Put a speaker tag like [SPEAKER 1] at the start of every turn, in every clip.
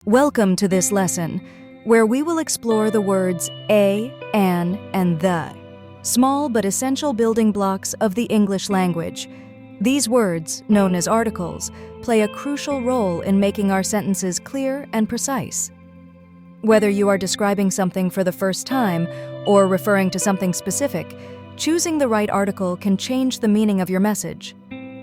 [SPEAKER 1] Welcome to this lesson, where we will explore the words a, an, and the, small but essential building blocks of the English language. These words, known as articles, play a crucial role in making our sentences clear and precise. Whether you are describing something for the first time or referring to something specific, choosing the right article can change the meaning of your message.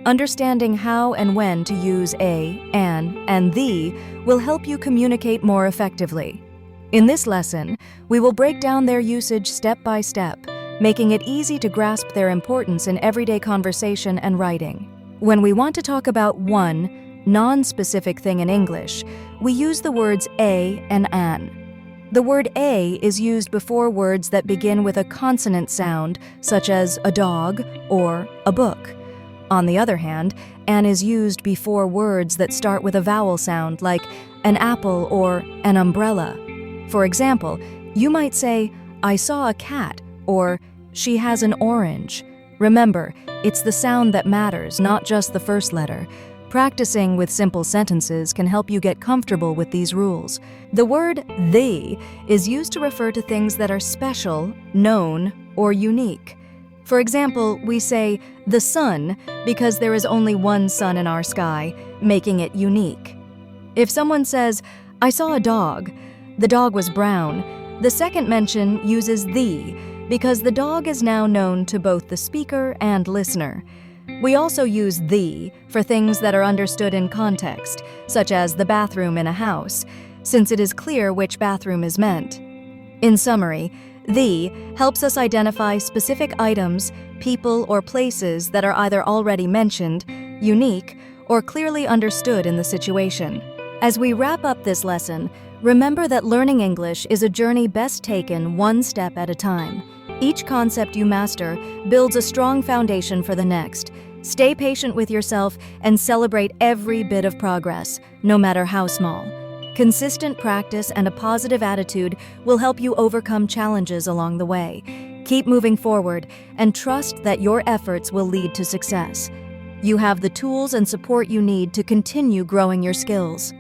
[SPEAKER 1] Understanding how and when to use a, an, and the will help you communicate more effectively. In this lesson, we will break down their usage step by step, making it easy to grasp their importance in everyday conversation and writing. When we want to talk about one non-specific thing in English, we use the words a and an. The word a is used before words that begin with a consonant sound, such as a dog or a book. On the other hand, an is used before words that start with a vowel sound, like an apple or an umbrella. For example, you might say, "I saw a cat," or "she has an orange." Remember, it's the sound that matters, not just the first letter. Practicing with simple sentences can help you get comfortable with these rules. The word the is used to refer to things that are special, known, or unique. For example, we say the sun because there is only one sun in our sky, making it unique. If someone says, "I saw a dog," the dog was brown, the second mention uses the because the dog is now known to both the speaker and listener. We also use the for things that are understood in context, such as the bathroom in a house, since it is clear which bathroom is meant. In summary, the helps us identify specific items, people, or places that are either already mentioned, unique, or clearly understood in the situation. As we wrap up this lesson, remember that learning English is a journey best taken one step at a time. Each concept you master builds a strong foundation for the next. Stay patient with yourself and celebrate every bit of progress, no matter how small. Consistent practice and a positive attitude will help you overcome challenges along the way. Keep moving forward and trust that your efforts will lead to success. You have the tools and support you need to continue growing your skills.